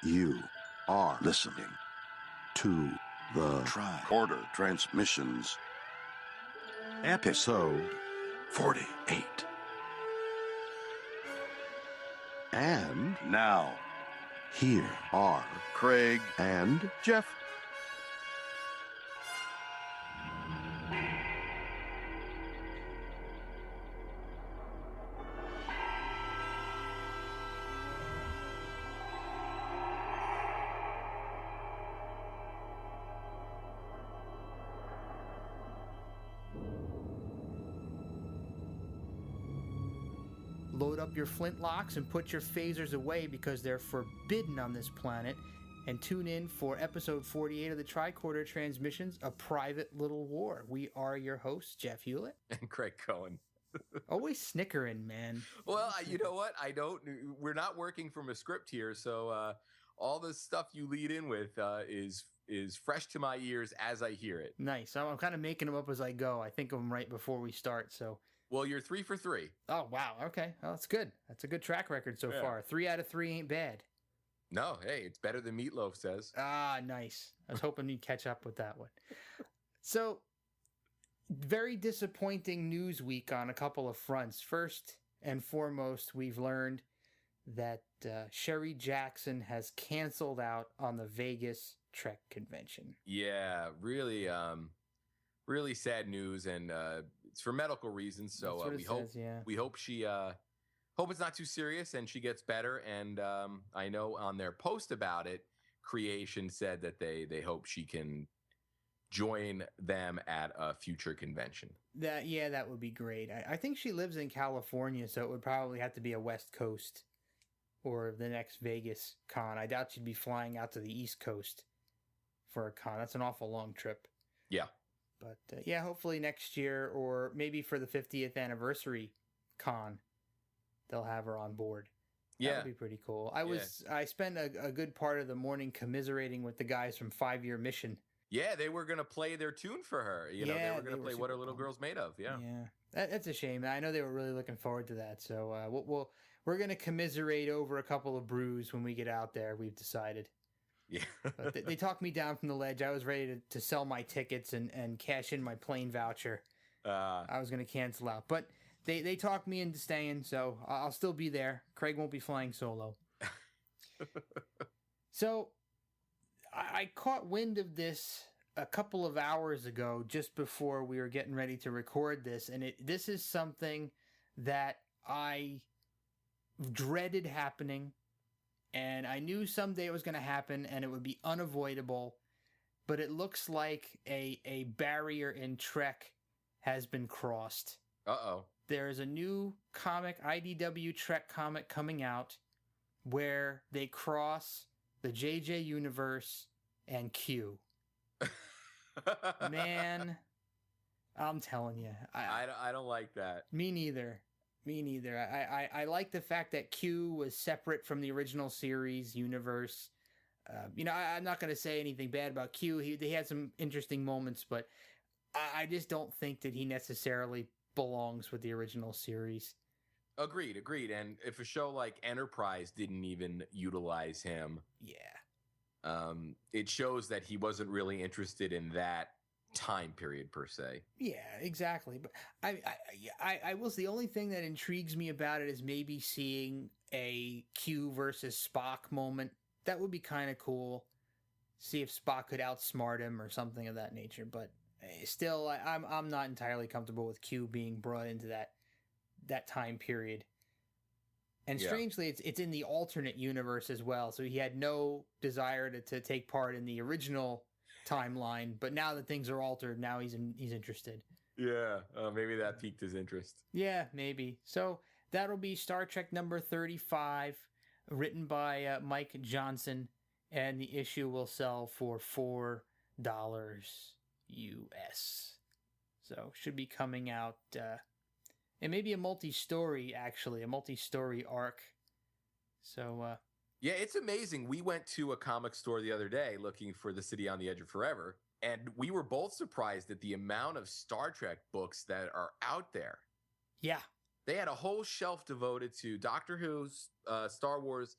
You are listening to the Tricorder Transmissions, ep048. And now, here are Craig and Jeff. Load up your flintlocks and put your phasers away because they're forbidden on this planet. And tune in for episode 48 of the Tricorder Transmissions, A Private Little War. We are your hosts, Jeff Hewlett. And Craig Cohen. Always snickering, man. Well, you know what? We're not working from a script here, so all the stuff you lead in with is fresh to my ears as I hear it. Nice. I'm kind of making them up as I go. I think of them right before we start, so... Well, you're 3 for 3. Oh, wow. Okay. Well, that's good. That's a good track record so far. 3 out of 3 ain't bad. No, hey, it's better than Meatloaf says. Ah, nice. I was hoping you'd catch up with that one. So, very disappointing news week on a couple of fronts. First and foremost, we've learned that Sherry Jackson has canceled out on the Vegas Trek convention. Yeah, really sad news, and it's for medical reasons. So we hope she hope it's not too serious and she gets better. And I know on their post about it, Creation said that they hope she can join them at a future convention. That would be great. I think she lives in California, so it would probably have to be a West Coast or the next Vegas con. I doubt she'd be flying out to the East Coast for a con. That's an awful long trip. Yeah. But hopefully next year, or maybe for the 50th anniversary con, they'll have her on board. That would be pretty cool. I spent a good part of the morning commiserating with the guys from 5 Year Mission. Yeah, they were going to play their tune for her. They were going to play What Are Little Girls Made Of? Yeah. That's a shame. I know they were really looking forward to that. So we're going to commiserate over a couple of brews when we get out there, we've decided. Yeah. But they talked me down from the ledge. I was ready to sell my tickets and cash in my plane voucher. I was going to cancel out. But they talked me into staying, so I'll still be there. Craig won't be flying solo. So I caught wind of this a couple of hours ago, just before we were getting ready to record this. And this is something that I dreaded happening. And I knew someday it was going to happen and it would be unavoidable. But it looks like a barrier in Trek has been crossed. Uh-oh. There is a new comic, IDW Trek comic coming out where they cross the JJ universe and Q. Man, I'm telling you. I don't like that. Me neither. I like the fact that Q was separate from the original series universe. I'm not going to say anything bad about Q. He had some interesting moments, but I just don't think that he necessarily belongs with the original series. Agreed. And if a show like Enterprise didn't even utilize him, it shows that he wasn't really interested in that time period per se. Yeah, exactly. But I will say the only thing that intrigues me about it is maybe seeing a Q versus Spock moment. That would be kind of cool. See if Spock could outsmart him or something of that nature. But still, I'm not entirely comfortable with Q being brought into that time period. And strangely, it's in the alternate universe as well. So he had no desire to take part in the original timeline, but now that things are altered, now he's interested. Yeah, maybe that piqued his interest. Yeah, maybe. So that'll be Star Trek number 35, written by Mike Johnson, and the issue will sell for $4 US. So should be coming out, and maybe a multi-story arc. So yeah, it's amazing. We went to a comic store the other day looking for The City on the Edge of Forever, and we were both surprised at the amount of Star Trek books that are out there. Yeah. They had a whole shelf devoted to Doctor Who, Star Wars,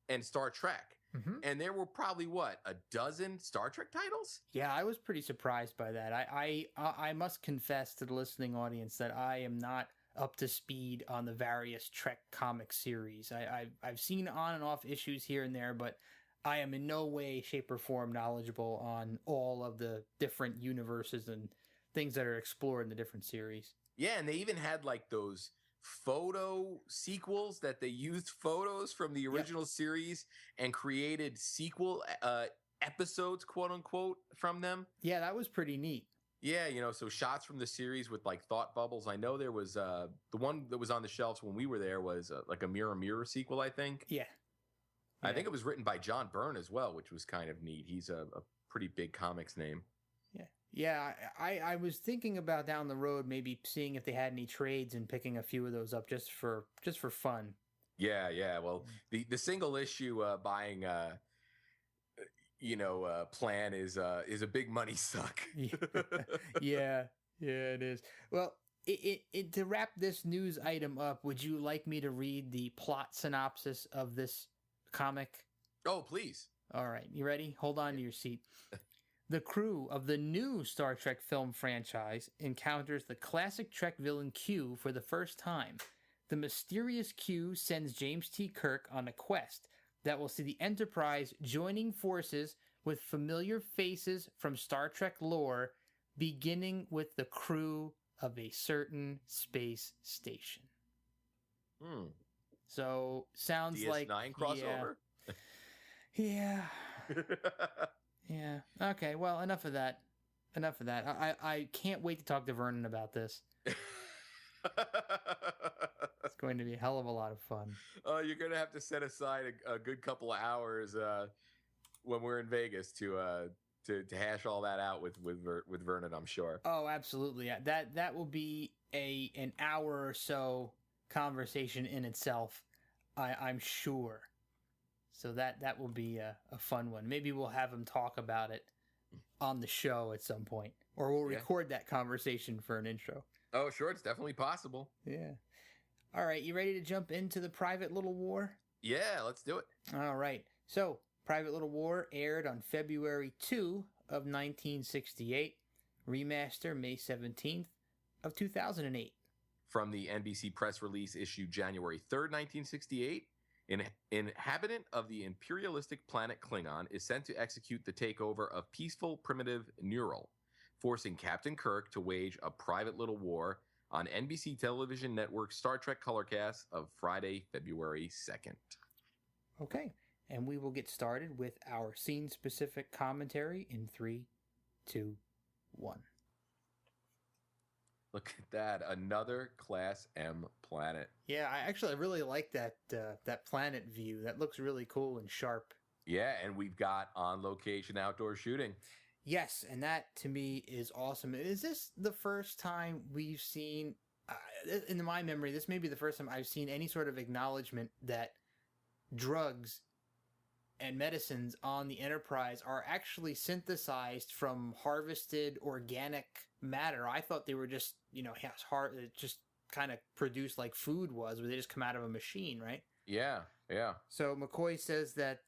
and Star Trek. and there were probably a dozen Star Trek titles. Yeah, I was pretty surprised by that. I must confess to the listening audience that I am not up to speed on the various Trek comic series. I've seen on and off issues here and there, but I am in no way, shape, or form knowledgeable on all of the different universes and things that are explored in the different series. Yeah, and they even had like those photo sequels that they used photos from the original series and created sequel episodes, quote unquote, from them. Yeah, that was pretty neat. Yeah, so shots from the series with like thought bubbles. I know there was the one that was on the shelves when we were there was like a Mirror sequel, I think. Yeah. I think it was written by John Byrne as well, which was kind of neat. He's a pretty big comics name. Yeah, I was thinking about down the road maybe seeing if they had any trades and picking a few of those up just for fun. Yeah. Well, the single issue buying plan is a big money suck. Yeah, it is. Well, to wrap this news item up, would you like me to read the plot synopsis of this comic? Oh, please. All right, you ready? Hold on to your seat. The crew of the new Star Trek film franchise encounters the classic Trek villain Q for the first time. The mysterious Q sends James T. Kirk on a quest that will see the Enterprise joining forces with familiar faces from Star Trek lore, beginning with the crew of a certain space station. So, sounds DS9 like... crossover? Yeah. Yeah. Okay, well, enough of that. I can't wait to talk to Vernon about this. It's going to be a hell of a lot of fun. You're going to have to set aside a good couple of hours when we're in Vegas to hash all that out with Vernon, I'm sure. Oh, absolutely. That will be an hour or so conversation in itself, I'm sure. So that will be a fun one. Maybe we'll have him talk about it on the show at some point. Or we'll record that conversation for an intro. Oh, sure. It's definitely possible. Yeah. All right. You ready to jump into the Private Little War? Yeah, let's do it. All right. So, Private Little War aired on February 2 of 1968. Remaster May 17th of 2008. From the NBC press release issued January 3rd, 1968. An inhabitant of the imperialistic planet Klingon is sent to execute the takeover of peaceful primitive Neural, forcing Captain Kirk to wage a private little war on NBC television network Star Trek Colorcast of Friday, February 2nd. Okay, and we will get started with our scene-specific commentary in 3, 2, 1. Look at that, another Class M planet. Yeah, I really like that planet view. That looks really cool and sharp. Yeah, and we've got on-location outdoor shooting. Yes, and that to me is awesome. Is this the first time we've seen, in my memory, this may be the first time I've seen any sort of acknowledgement that drugs and medicines on the Enterprise are actually synthesized from harvested organic matter. I thought they were just, just kind of produced like food was, where they just come out of a machine, right? Yeah. So McCoy says that,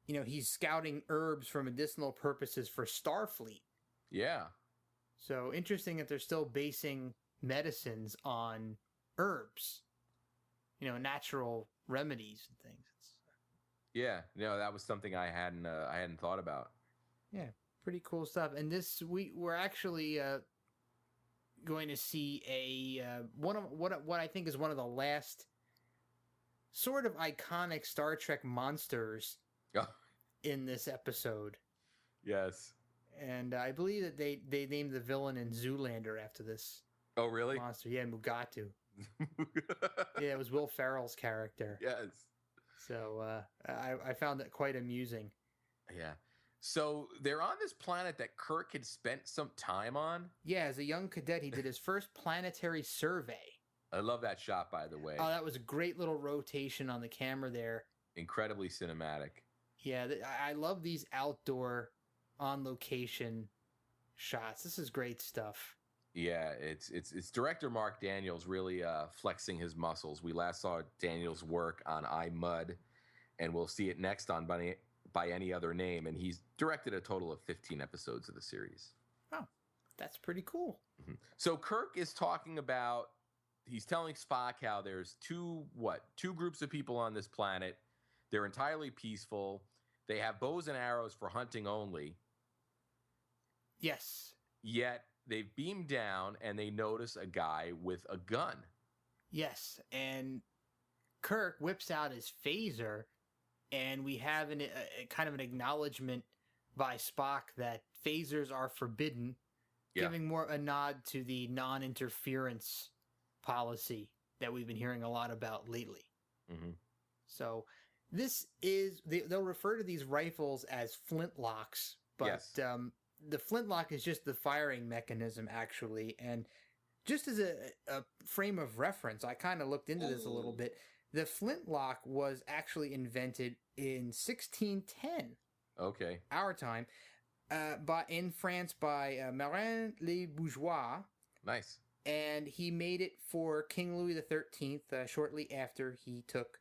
he's scouting herbs for medicinal purposes for Starfleet. Yeah. So interesting that they're still basing medicines on herbs, natural remedies and things. Yeah, that was something I hadn't thought about. Yeah, pretty cool stuff. And we're actually going to see what I think is one of the last sort of iconic Star Trek monsters in this episode. Yes. And I believe that they named the villain in Zoolander after this. Oh, really? Monster. Yeah, Mugatu. Yeah, it was Will Ferrell's character. Yes. So I found that quite amusing. Yeah. So they're on this planet that Kirk had spent some time on. Yeah, as a young cadet, he did his first planetary survey. I love that shot, by the way. Oh, that was a great little rotation on the camera there. Incredibly cinematic. Yeah, I love these outdoor, on-location shots. This is great stuff. Yeah, it's director Mark Daniels really flexing his muscles. We last saw Daniels' work on I, Mud, and we'll see it next on by any other name. And he's directed a total of 15 episodes of the series. Oh, that's pretty cool. Mm-hmm. So Kirk is talking about, he's telling Spock how there's two groups of people on this planet. They're entirely peaceful. They have bows and arrows for hunting only. Yes. Yet they've beamed down and they notice a guy with a gun. Yes, and Kirk whips out his phaser, and we have a kind of an acknowledgement by Spock that phasers are forbidden, giving more a nod to the non-interference policy that we've been hearing a lot about lately. Mm-hmm. So this is, they'll refer to these rifles as flintlocks, but the flintlock is just the firing mechanism, actually, and just as a frame of reference, I kind of looked into this a little bit. The flintlock was actually invented in 1610. Okay. Our time. In France by Marin Le Bourgeois. Nice. And he made it for King Louis XIII shortly after he took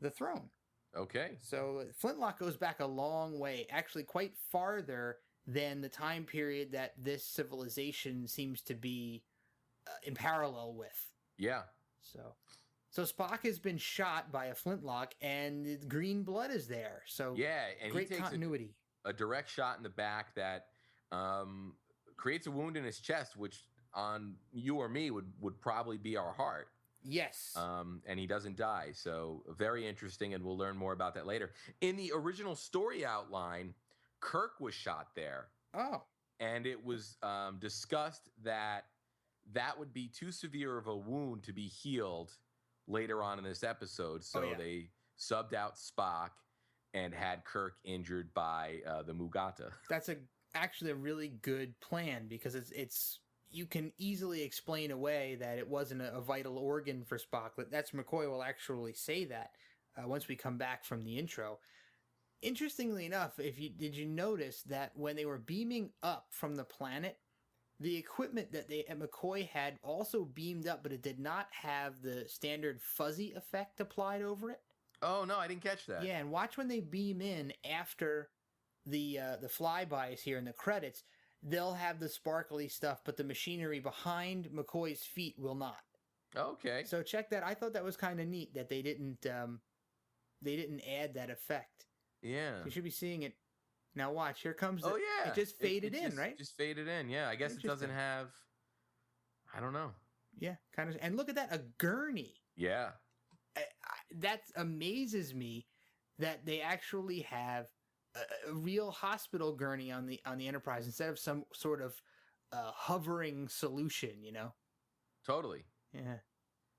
the throne. Okay. So flintlock goes back a long way, actually quite farther than the time period that this civilization seems to be in parallel with. Yeah. So Spock has been shot by a flintlock, and the green blood is there. So yeah, and great he takes continuity. A direct shot in the back that creates a wound in his chest, which on you or me would probably be our heart. Yes. And he doesn't die. So very interesting, and we'll learn more about that later. In the original story outline, Kirk was shot there. Oh. And it was discussed that would be too severe of a wound to be healed later on in this episode. So they subbed out Spock and had Kirk injured by the Mugata. That's actually a really good plan, because it's you can easily explain away that it wasn't a vital organ for Spock. That's McCoy will actually say that once we come back from the intro. Interestingly enough, did you notice that when they were beaming up from the planet, the equipment that McCoy had also beamed up, but it did not have the standard fuzzy effect applied over it? Oh, no, I didn't catch that. Yeah, and watch when they beam in after the flybys here in the credits, they'll have the sparkly stuff, but the machinery behind McCoy's feet will not. Okay. So check that. I thought that was kind of neat that they didn't add that effect. Yeah. You should be seeing it. Now watch, here comes Oh, yeah. It just faded in, right? Just faded in, yeah. I guess it doesn't have, I don't know. Yeah, kind of. And look at that, a gurney. Yeah. That amazes me that they actually have a real hospital gurney on the Enterprise instead of some sort of hovering solution, you know? Totally. Yeah.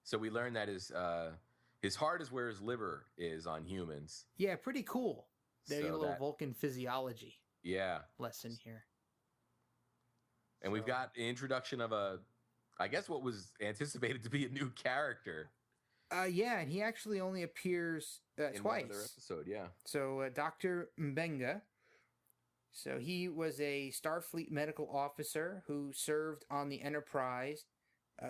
So we learned that his heart is where his liver is on humans. Yeah, pretty cool. There's a little that, Vulcan physiology lesson here. And we've got the introduction of I guess what was anticipated to be a new character. Yeah, and he actually only appears in twice. One other episode, yeah. So Dr. Mbenga. So he was a Starfleet medical officer who served on the Enterprise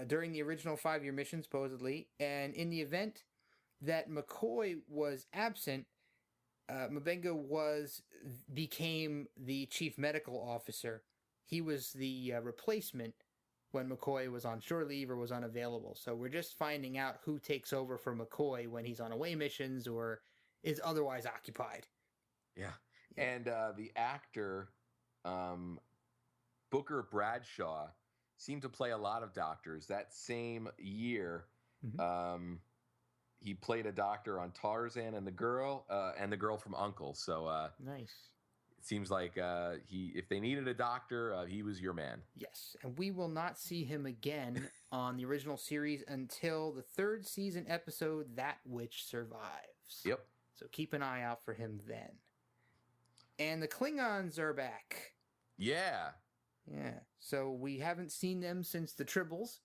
during the original 5-year mission, supposedly. And in the event that McCoy was absent, Mbenga became the chief medical officer. He was the replacement when McCoy was on shore leave or was unavailable. So we're just finding out who takes over for McCoy when he's on away missions or is otherwise occupied. Yeah. And the actor, Booker Bradshaw, seemed to play a lot of doctors. That same year, he played a doctor on Tarzan and the girl from Uncle. So nice. It seems like if they needed a doctor, he was your man. Yes, and we will not see him again on the original series until the 3rd season episode, That Which Survives. Yep. So keep an eye out for him then. And the Klingons are back. Yeah. Yeah. So we haven't seen them since the Tribbles.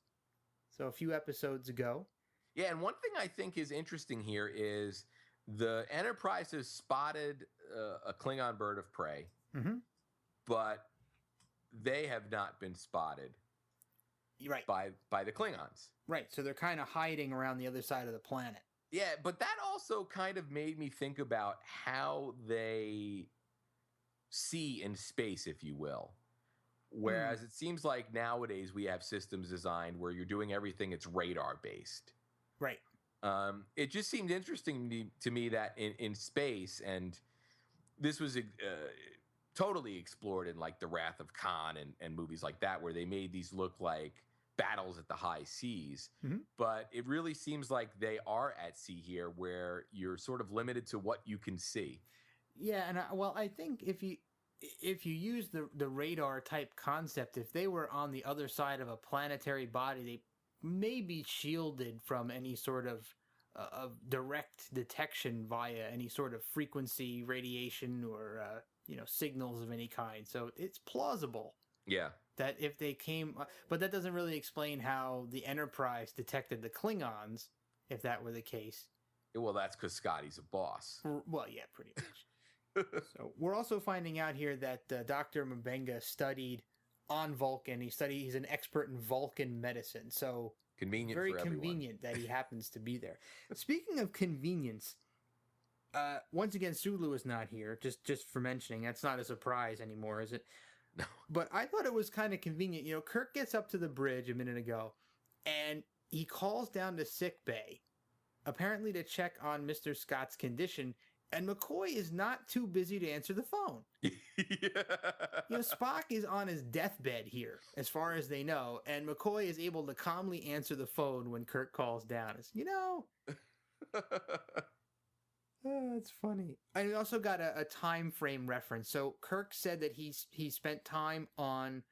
So a few episodes ago. Yeah, and one thing I think is interesting here is the Enterprise has spotted a Klingon bird of prey, but they have not been spotted right. by the Klingons. Right, so they're kind of hiding around the other side of the planet. Yeah, but that also kind of made me think about how they see in space, if you will. Whereas it seems like nowadays we have systems designed where you're doing everything, it's radar based. Right. It just seemed interesting to me that in space, and this was totally explored in like The Wrath of Khan and movies like that, where they made these look like battles at the high seas. But it really seems like they are at sea here, where you're sort of limited to what you can see. Yeah, and I think if you use the radar type concept, if they were on the other side of a planetary body, they may be shielded from any sort of direct detection via any sort of frequency, radiation, or signals of any kind. So it's plausible. Yeah. That if they came, but that doesn't really explain how the Enterprise detected the Klingons, if that were the case. Well, that's because Scotty's a boss. Well, yeah, pretty much. So we're also finding out here that Dr. Mbenga studied on Vulcan. He's an expert in Vulcan medicine. So convenient, very for convenient that he happens to be there. Speaking of convenience, once again, Sulu is not here. Just for mentioning, that's not a surprise anymore, is it? No. But I thought it was kind of convenient. Kirk gets up to the bridge a minute ago, and he calls down to sickbay, apparently to check on Mr. Scott's condition, and McCoy is not too busy to answer the phone. Yeah. Spock is on his deathbed here, as far as they know, and McCoy is able to calmly answer the phone when Kirk calls down. Oh, it's funny. And we also got a time frame reference. So Kirk said that he spent time on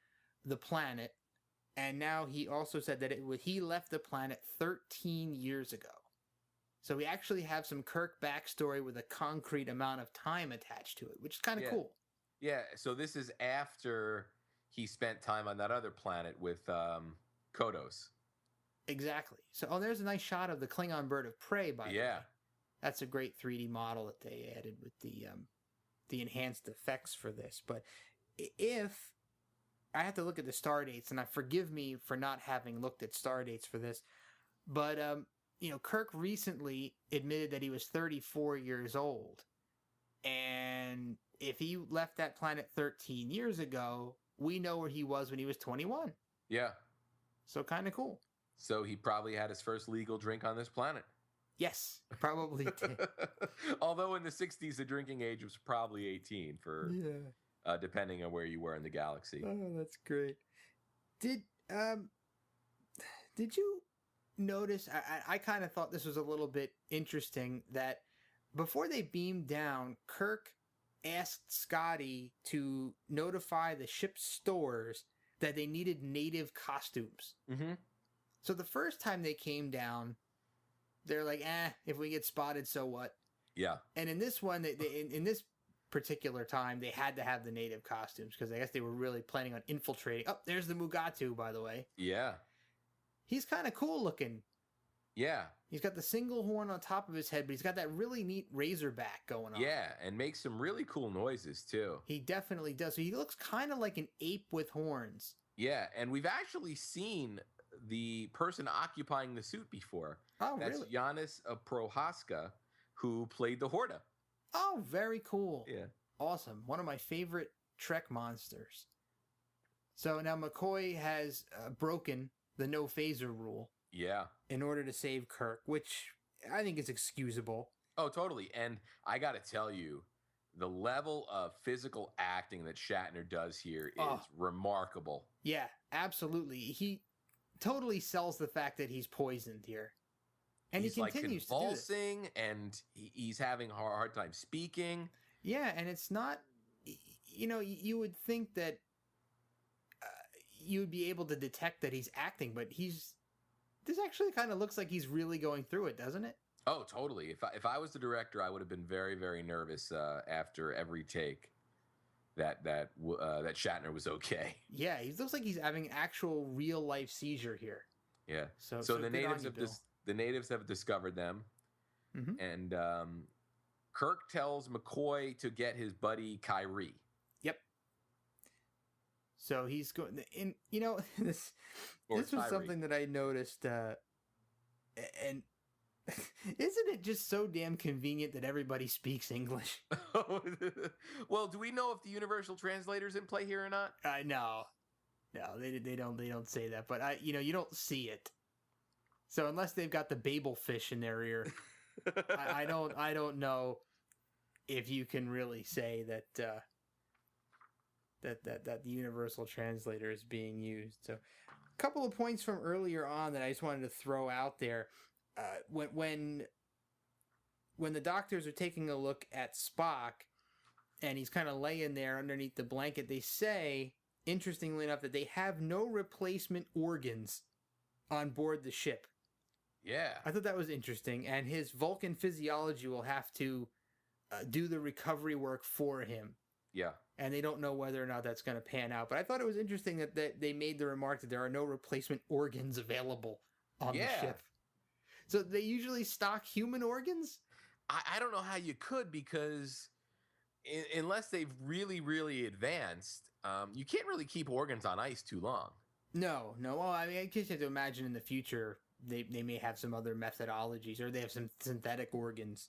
the planet, and now he also said that he left the planet 13 years ago. So we actually have some Kirk backstory with a concrete amount of time attached to it, which is kind of cool. Yeah, so this is after he spent time on that other planet with Kodos. Exactly. So, there's a nice shot of the Klingon bird of prey, by the way. That's a great 3D model that they added with the enhanced effects for this. But if I have to look at the star dates, and forgive me for not having looked at star dates for this, but Kirk recently admitted that he was 34 years old, and if he left that planet 13 years ago, we know where he was when he was 21. Yeah. So kind of cool. So he probably had his first legal drink on this planet. Yes, probably did. Although in the 60s, the drinking age was probably 18 for depending on where you were in the galaxy. Oh, that's great. Did you notice, I kind of thought this was a little bit interesting, that before they beamed down, Kirk asked Scotty to notify the ship's stores that they needed native costumes. Mm-hmm. So the first time they came down, they're like, if we get spotted, so what? Yeah. And in this one, in this particular time, they had to have the native costumes because I guess they were really planning on infiltrating. Oh, there's the Mugatu, by the way. Yeah. He's kind of cool looking. Yeah. He's got the single horn on top of his head, but he's got that really neat razorback going on. Yeah, and makes some really cool noises, too. He definitely does. So he looks kind of like an ape with horns. Yeah, and we've actually seen the person occupying the suit before. Oh, That's really? Giannis Prohaska, who played the Horta. Oh, very cool. Yeah. Awesome. One of my favorite Trek monsters. So now McCoy has broken the no phaser rule. Yeah. In order to save Kirk, which I think is excusable. Oh, totally. And I got to tell you, the level of physical acting that Shatner does here is remarkable. Yeah, absolutely. He totally sells the fact that he's poisoned here. And he's he continues like to do this. And he's having a hard time speaking. Yeah, and it's not, you would think that you would be able to detect that he's acting, but this actually kind of looks like he's really going through it, doesn't it? Oh, totally. If I was the director, I would have been very, very nervous after every take that Shatner was okay. Yeah, he looks like he's having actual real life seizure here. Yeah. So the natives have discovered them, and Kirk tells McCoy to get his buddy Kyrie. Yep. So he's going, and this was something that I noticed, and Isn't it just so damn convenient that everybody speaks English? Well, do we know if the universal translator's in play here or not? No, they don't say that. But you don't see it. So unless they've got the Babel fish in their ear, I don't know if you can really say that that the universal translator is being used. So, a couple of points from earlier on that I just wanted to throw out there. When the doctors are taking a look at Spock, and he's kind of laying there underneath the blanket, they say, interestingly enough, that they have no replacement organs on board the ship. Yeah. I thought that was interesting, and his Vulcan physiology will have to do the recovery work for him. Yeah. And they don't know whether or not that's going to pan out. But I thought it was interesting that they made the remark that there are no replacement organs available on the ship. So they usually stock human organs? I don't know how you could, because unless they've really, really advanced, you can't really keep organs on ice too long. No. Well, I mean, I guess you have to imagine in the future they may have some other methodologies, or they have some synthetic organs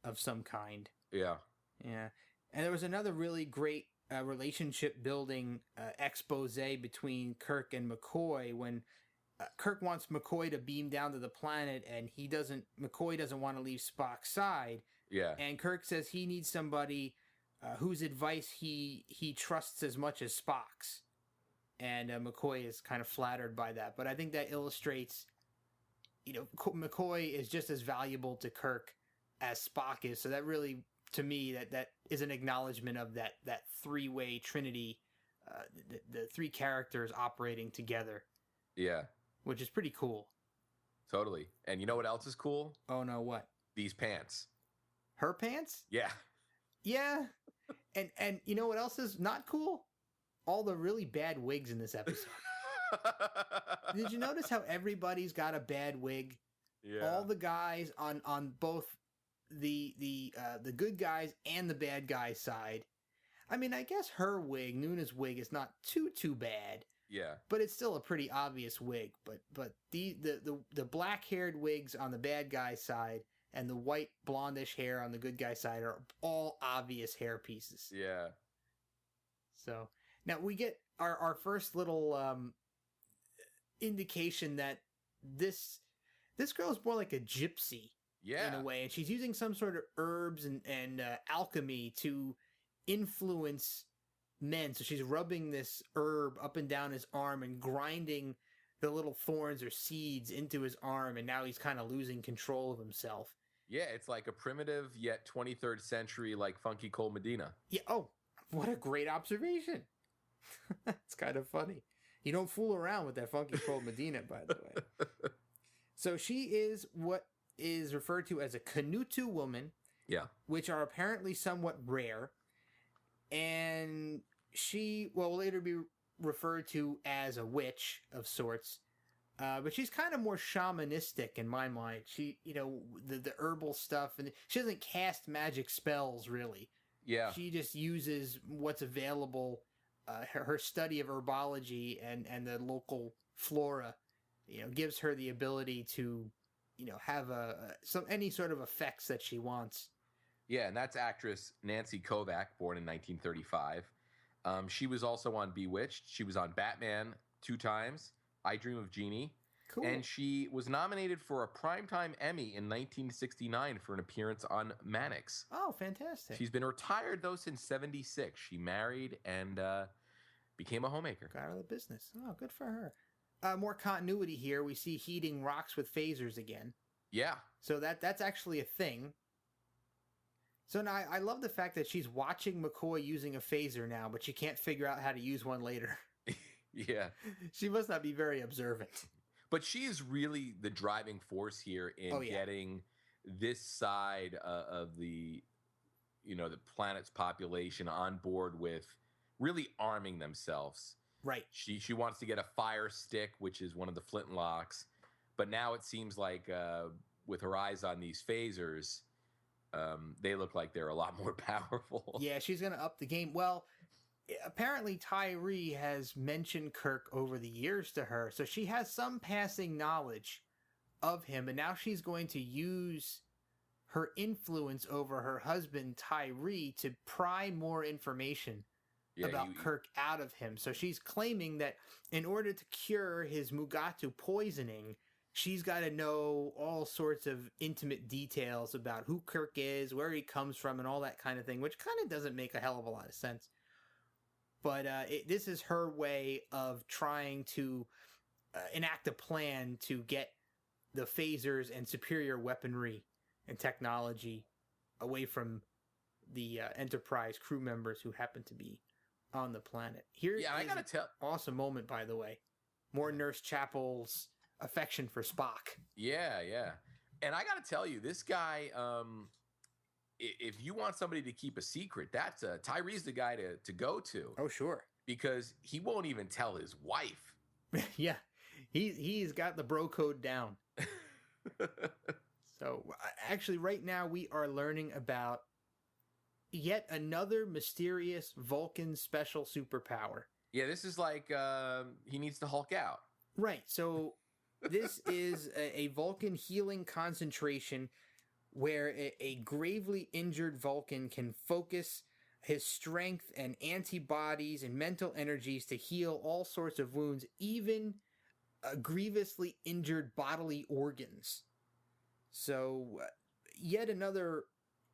of some kind. Yeah. Yeah. And there was another really great relationship building expose between Kirk and McCoy when Kirk wants McCoy to beam down to the planet, and McCoy doesn't want to leave Spock's side. Yeah. And Kirk says he needs somebody whose advice he trusts as much as Spock's. And McCoy is kind of flattered by that. But I think that illustrates, McCoy is just as valuable to Kirk as Spock is. So that really, to me, that is an acknowledgement of that three-way trinity, the three characters operating together. Yeah. Which is pretty cool. Totally. And you know what else is cool? Oh, no, what? These pants. Her pants? Yeah. Yeah. And you know what else is not cool? All the really bad wigs in this episode. Did you notice how everybody's got a bad wig? Yeah. All the guys on both the good guys and the bad guys side. I mean, I guess her wig, Nuna's wig, is not too bad. Yeah. But it's still a pretty obvious wig. But the black-haired wigs on the bad guy side and the white blondish hair on the good guy side are all obvious hair pieces. Yeah. So now we get our first little indication that this girl is more like a gypsy. Yeah. In a way, and she's using some sort of herbs and alchemy to influence men. So she's rubbing this herb up and down his arm and grinding the little thorns or seeds into his arm, and now he's kind of losing control of himself. Yeah, it's like a primitive yet 23rd century like Funky Cole Medina. Yeah. Oh, what a great observation. It's kind of funny. You don't fool around with that Funky Cole Medina, by the way. So she is what is referred to as a Kanutu woman. Yeah. Which are apparently somewhat rare. And she will later be referred to as a witch of sorts. But she's kind of more shamanistic in my mind. She, the herbal stuff, and she doesn't cast magic spells, really. Yeah. She just uses what's available, her study of herbology and the local flora, gives her the ability to, have any sort of effects that she wants. Yeah, and that's actress Nancy Kovac, born in 1935. She was also on Bewitched. She was on Batman 2 times, I Dream of Jeannie. Cool. And she was nominated for a Primetime Emmy in 1969 for an appearance on Mannix. Oh, fantastic. She's been retired, though, since 76. She married and became a homemaker. Got out of the business. Oh, good for her. More continuity here. We see heating rocks with phasers again. Yeah. So that's actually a thing. So now I love the fact that she's watching McCoy using a phaser now, but she can't figure out how to use one later. Yeah. She must not be very observant. But she is really the driving force here in getting this side of the planet's population on board with really arming themselves. Right. She wants to get a fire stick, which is one of the flintlocks. But now it seems like with her eyes on these phasers, they look like they're a lot more powerful. Yeah, she's going to up the game. Well, apparently Tyree has mentioned Kirk over the years to her, so she has some passing knowledge of him, and now she's going to use her influence over her husband, Tyree, to pry more information about Kirk out of him. So she's claiming that in order to cure his Mugatu poisoning, she's got to know all sorts of intimate details about who Kirk is, where he comes from, and all that kind of thing, which kind of doesn't make a hell of a lot of sense. But this is her way of trying to enact a plan to get the phasers and superior weaponry and technology away from the Enterprise crew members who happen to be on the planet. Here, I gotta tell, awesome moment, by the way. More Nurse Chapel's affection for Spock. Yeah, and I gotta tell you, this guy, if you want somebody to keep a secret, that's Tyree's the guy to go to. Oh, sure, because he won't even tell his wife. Yeah, he's got the bro code down. So actually, right now we are learning about yet another mysterious Vulcan special superpower. Yeah, this is like he needs to Hulk out. Right. So this is a Vulcan healing concentration where a gravely injured Vulcan can focus his strength and antibodies and mental energies to heal all sorts of wounds, even grievously injured bodily organs. So yet another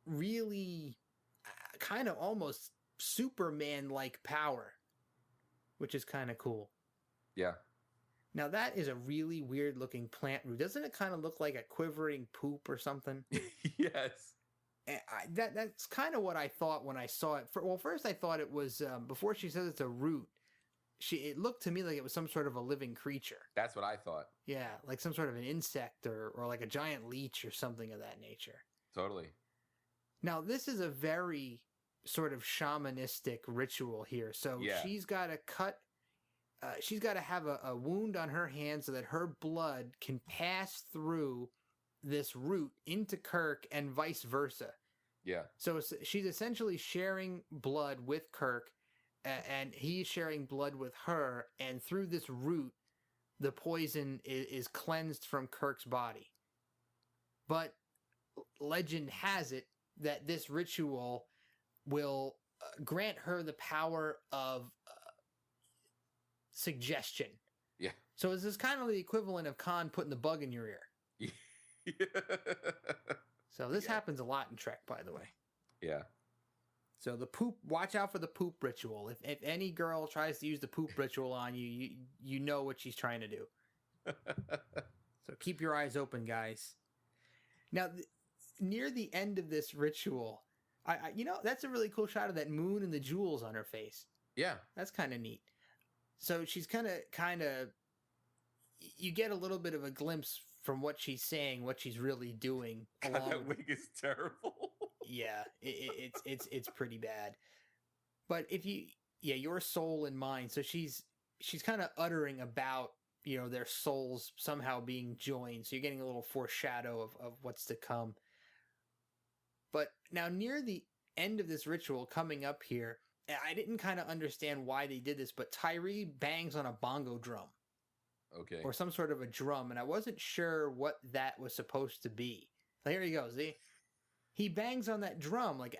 really kind of almost Superman-like power, which is kind of cool. Yeah. Now that is a really weird-looking plant root. Doesn't it kind of look like a quivering poop or something? Yes. And that's kind of what I thought when I saw it. First I thought it was, before she says it's a root, it looked to me like it was some sort of a living creature. That's what I thought. Yeah, like some sort of an insect or like a giant leech or something of that nature. Totally. Now, this is a very sort of shamanistic ritual here. So she's got to she's got to have a wound on her hand so that her blood can pass through this root into Kirk and vice versa. Yeah. So she's essentially sharing blood with Kirk, and he's sharing blood with her, and through this root, the poison is cleansed from Kirk's body. But legend has it that this ritual will grant her the power of suggestion. Yeah. So this is kind of the equivalent of Khan putting the bug in your ear. Yeah. So this happens a lot in Trek, by the way. Yeah. So the poop, watch out for the poop ritual. If any girl tries to use the poop ritual on you, you know what she's trying to do. So keep your eyes open, guys. Now, near the end of this ritual, that's a really cool shot of that moon and the jewels on her face. Yeah. That's kind of neat. So she's kind of, you get a little bit of a glimpse from what she's saying, what she's really doing. God, that wig is terrible. Yeah, it's pretty bad. But your soul and mine. So she's kind of uttering about, their souls somehow being joined. So you're getting a little foreshadow of what's to come. But now near the end of this ritual coming up here, I didn't kind of understand why they did this, but Tyree bangs on a bongo drum. Okay. Or some sort of a drum, and I wasn't sure what that was supposed to be. So here he goes. He bangs on that drum. Like,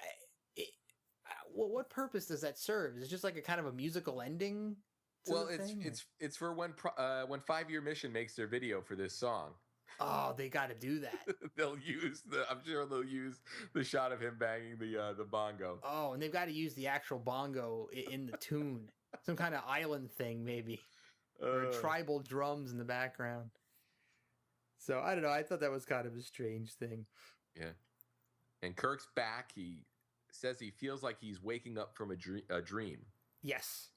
what purpose does that serve? Is it just like a kind of a musical ending? Well, it's for when 5-Year Mission makes their video for this song. Oh, they got to do that. I'm sure they'll use the shot of him banging the bongo. Oh, and they've got to use the actual bongo in the tune. Some kind of island thing, maybe. Or tribal drums in the background. So, I don't know. I thought that was kind of a strange thing. Yeah. And Kirk's back. He says he feels like he's waking up from a dream. Yes.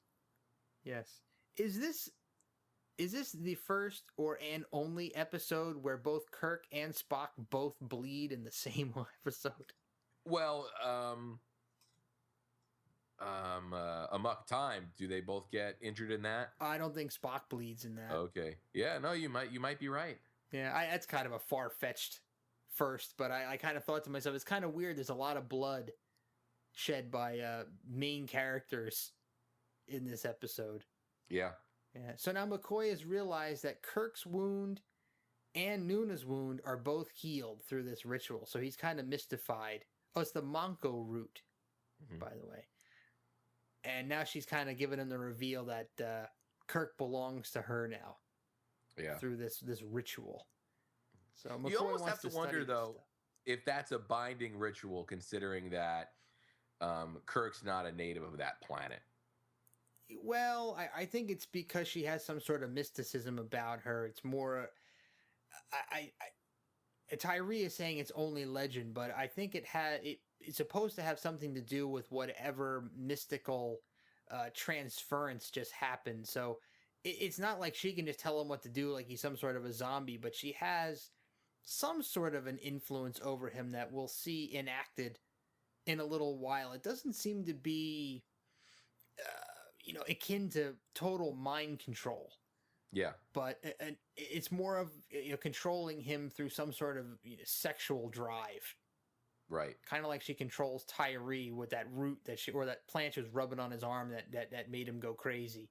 Yes. Is this the first and only episode where both Kirk and Spock both bleed in the same episode? Well, Amok Time, do they both get injured in that? I don't think Spock bleeds in that. Okay. Yeah, no, you might be right. Yeah, that's kind of a far-fetched first, but I kind of thought to myself, it's kind of weird. There's a lot of blood shed by main characters in this episode. Yeah. Yeah. So now McCoy has realized that Kirk's wound and Nuna's wound are both healed through this ritual. So he's kind of mystified. Oh, it's the Monko root, by the way. And now she's kind of giving him the reveal that Kirk belongs to her now. Yeah. Through this ritual. So McCoy you almost have to wonder, though, stuff. if that's a binding ritual, considering that Kirk's not a native of that planet. Well, I think it's because she has some sort of mysticism about her. It's more... Tyree is saying it's only legend, but I think it's supposed to have something to do with whatever mystical transference just happened. So it's not like she can just tell him what to do like he's some sort of a zombie, but she has some sort of an influence over him that we'll see enacted in a little while. It doesn't seem to be, akin to total mind control. Yeah. But it's more of controlling him through some sort of sexual drive. Right. Kind of like she controls Tyree with that root or that plant she was rubbing on his arm that made him go crazy.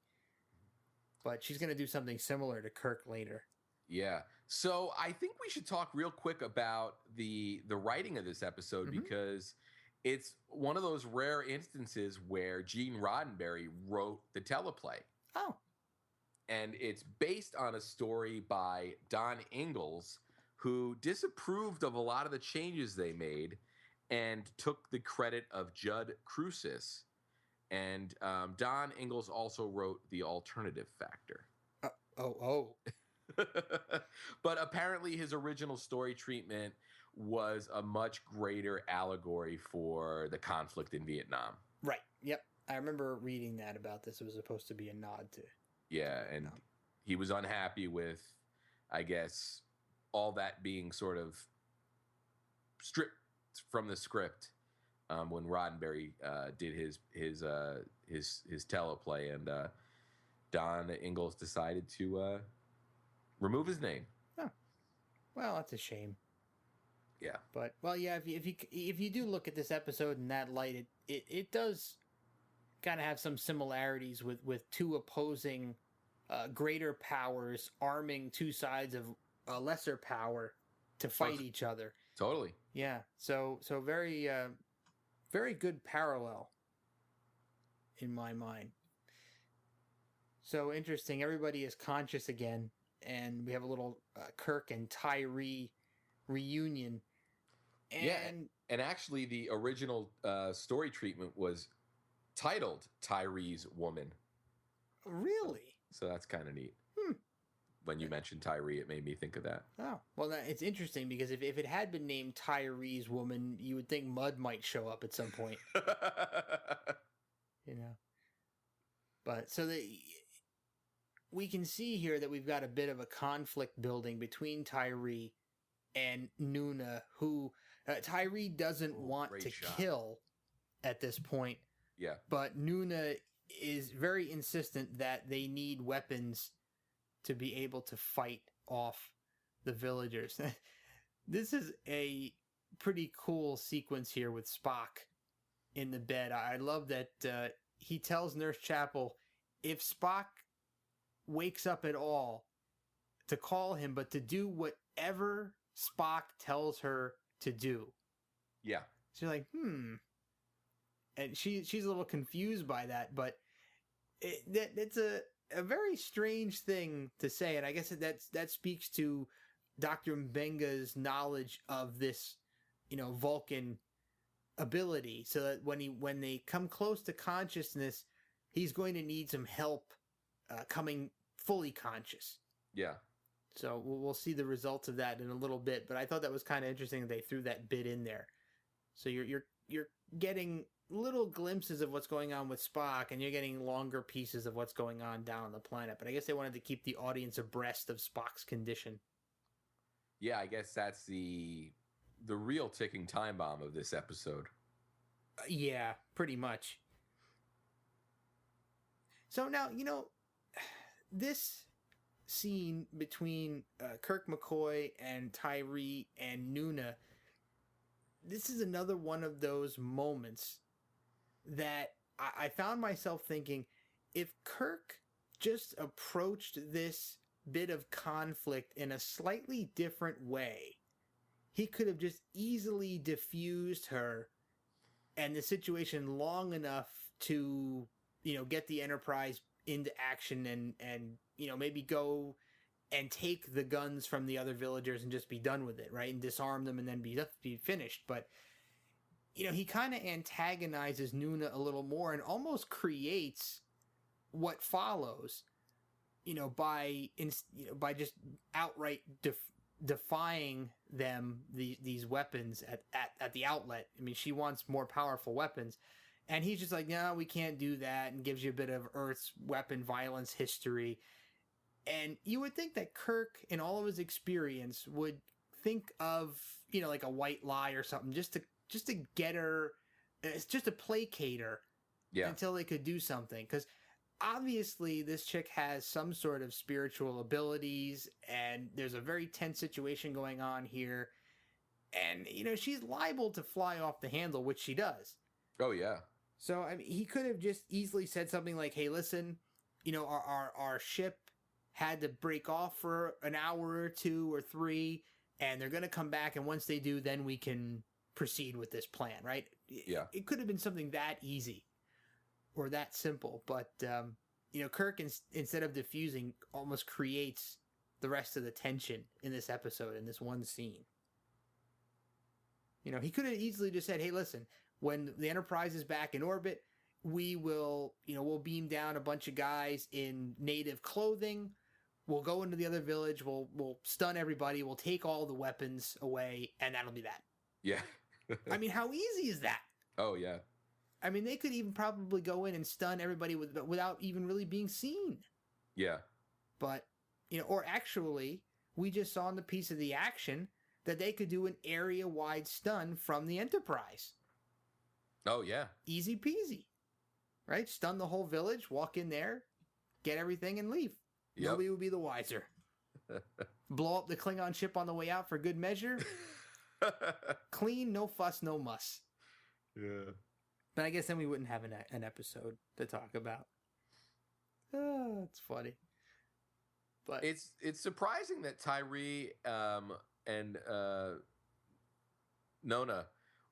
But she's going to do something similar to Kirk later. Yeah. So I think we should talk real quick about the writing of this episode, because it's one of those rare instances where Gene Roddenberry wrote the teleplay. Oh. And it's based on a story by Don Ingalls, who disapproved of a lot of the changes they made and took the credit of Judd Crucis. And Don Ingalls also wrote The Alternative Factor. But apparently his original story treatment was a much greater allegory for the conflict in Vietnam. Right. Yep. I remember reading that about this. It was supposed to be a nod to... Yeah, and he was unhappy with, I guess, all that being sort of stripped from the script when Roddenberry did his teleplay, and Don Ingalls decided to remove his name. Oh. Well, that's a shame. Yeah. But if you do look at this episode in that light, it does kind of have some similarities with two opposing greater powers arming two sides of a lesser power to fight each other. Totally. Yeah. So very very good parallel in my mind. So interesting. Everybody is conscious again, and we have a little Kirk and Tyree reunion. And actually the original story treatment was titled Tyree's Woman. Really? So that's kind of neat. When you mentioned Tyree, it made me think of that. Oh, well, it's interesting because if it had been named Tyree's Woman, you would think Mud might show up at some point. But so we can see here that we've got a bit of a conflict building between Tyree and Nuna, who Tyree doesn't want to kill at this point. Yeah. But Nuna is very insistent that they need weapons to be able to fight off the villagers. This is a pretty cool sequence here with Spock in the bed. I love that he tells Nurse Chapel if Spock wakes up at all to call him, but to do whatever Spock tells her to do. Yeah. She's like, And she's a little confused by that, but it's a very strange thing to say, and I guess that speaks to Dr. Mbenga's knowledge of this, Vulcan ability, so that when they come close to consciousness, he's going to need some help coming fully conscious. Yeah. So we'll see the results of that in a little bit, but I thought that was kind of interesting that they threw that bit in there. So you're getting little glimpses of what's going on with Spock, and you're getting longer pieces of what's going on down on the planet. But I guess they wanted to keep the audience abreast of Spock's condition. Yeah, I guess that's the real ticking time bomb of this episode. Yeah, pretty much. So now, this scene between Kirk McCoy and Tyree and Nuna, this is another one of those moments that I found myself thinking, if Kirk just approached this bit of conflict in a slightly different way, he could have just easily diffused her and the situation long enough to, get the Enterprise into action and maybe go and take the guns from the other villagers and just be done with it, right? And disarm them and then be finished. But, he kind of antagonizes Nuna a little more and almost creates what follows, by just outright defying them, these weapons at the outlet. I mean, she wants more powerful weapons. And he's just like, no, we can't do that, and gives you a bit of Earth's weapon violence history. And you would think that Kirk, in all of his experience, would think of, like a white lie or something, just to get her, just to placate her, until they could do something. Because obviously this chick has some sort of spiritual abilities, and there's a very tense situation going on here. And, she's liable to fly off the handle, which she does. Oh, yeah. So, I mean, he could have just easily said something like, hey, listen, our ship had to break off for an hour or 2 or 3, and they're going to come back, and once they do, then we can proceed with this plan, right? Yeah. It could have been something that easy or that simple, but, Kirk, instead of diffusing, almost creates the rest of the tension in this episode, in this one scene. He could have easily just said, hey, listen, when the Enterprise is back in orbit, we will, we'll beam down a bunch of guys in native clothing. We'll go into the other village. We'll stun everybody. We'll take all the weapons away, and that'll be that. Yeah. I mean, how easy is that? Oh, yeah. I mean, they could even probably go in and stun everybody without even really being seen. Yeah. But, or actually, we just saw in the piece of the action that they could do an area-wide stun from the Enterprise. Oh, yeah. Easy peasy. Right? Stun the whole village, walk in there, get everything, and leave. Yep. Nobody would be the wiser. Blow up the Klingon ship on the way out for good measure. Clean, no fuss, no muss. Yeah. But I guess then we wouldn't have an episode to talk about. Oh, it's funny. But it's surprising that Tyree and Nona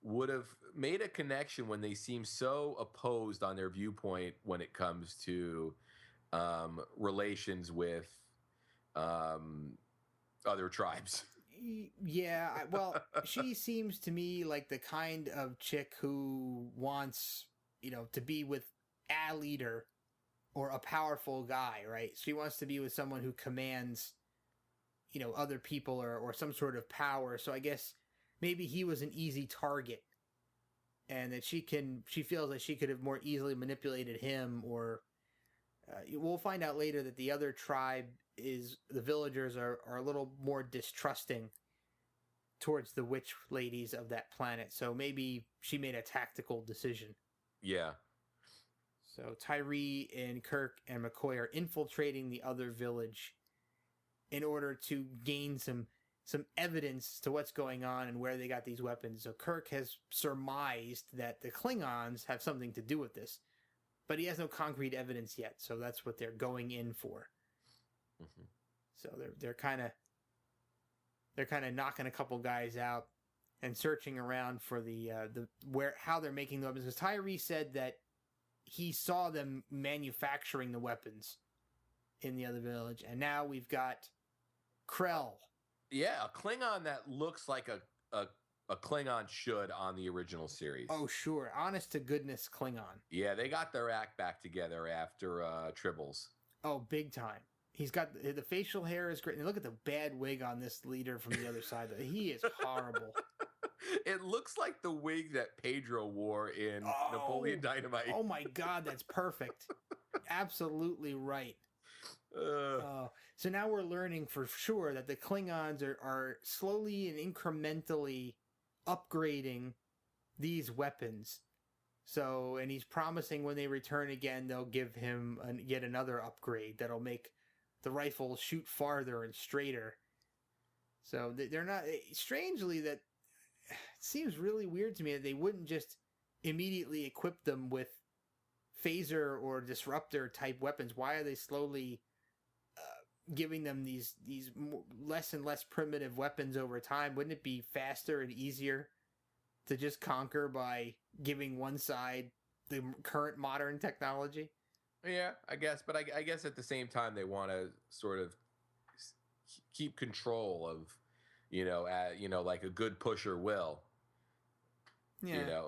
would have made a connection when they seem so opposed on their viewpoint when it comes to relations with other tribes. Yeah, well, she seems to me like the kind of chick who wants, to be with a leader or a powerful guy, right? She wants to be with someone who commands, other people or some sort of power. So I guess maybe he was an easy target, and that she feels like she could have more easily manipulated him, or we'll find out later that the other tribe the villagers are a little more distrusting towards the witch ladies of that planet. So maybe she made a tactical decision. Yeah. So Tyree and Kirk and McCoy are infiltrating the other village in order to gain some evidence to what's going on and where they got these weapons. So Kirk has surmised that the Klingons have something to do with this, but he has no concrete evidence yet. So that's what they're going in for. Mm-hmm. So they're kind of knocking a couple guys out and searching around for how they're making the weapons. Because Tyree said that he saw them manufacturing the weapons in the other village, and now we've got Krell. Yeah, a Klingon that looks like a Klingon should on the original series. Oh, sure. Honest to goodness Klingon. Yeah, they got their act back together after Tribbles. Oh, big time. He's got the facial hair is great. And look at the bad wig on this leader from the other side. He is horrible. It looks like the wig that Pedro wore in Napoleon Dynamite. Oh my God, that's perfect. Absolutely right. So now we're learning for sure that the Klingons are slowly and incrementally upgrading these weapons. So, and he's promising when they return again, they'll give him yet another upgrade that'll make the rifle shoot farther and straighter. So they're not, strangely, that it seems really weird to me that they wouldn't just immediately equip them with phaser or disruptor type weapons. Why are they slowly giving them these less and less primitive weapons over time, wouldn't it be faster and easier to just conquer by giving one side the current modern technology? Yeah, I guess. But I guess at the same time, they want to sort of keep control of, like a good pusher will. Yeah.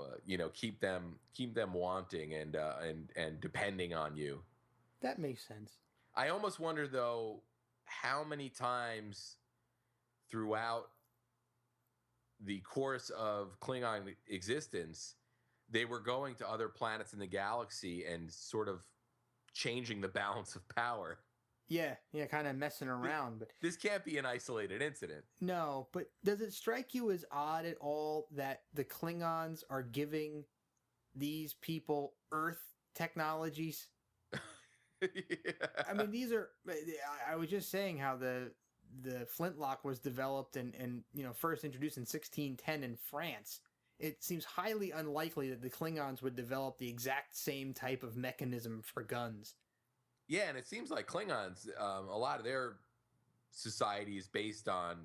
Keep them wanting and depending on you. That makes sense. I almost wonder, though, how many times throughout the course of Klingon existence they were going to other planets in the galaxy and sort of changing the balance of power. Yeah, kind of messing around. But this can't be an isolated incident. No, but does it strike you as odd at all that the Klingons are giving these people Earth technologies? Yeah. I mean, these are... I was just saying how the flintlock was developed and first introduced in 1610 in France. It seems highly unlikely that the Klingons would develop the exact same type of mechanism for guns. Yeah, and it seems like Klingons, a lot of their society is based on,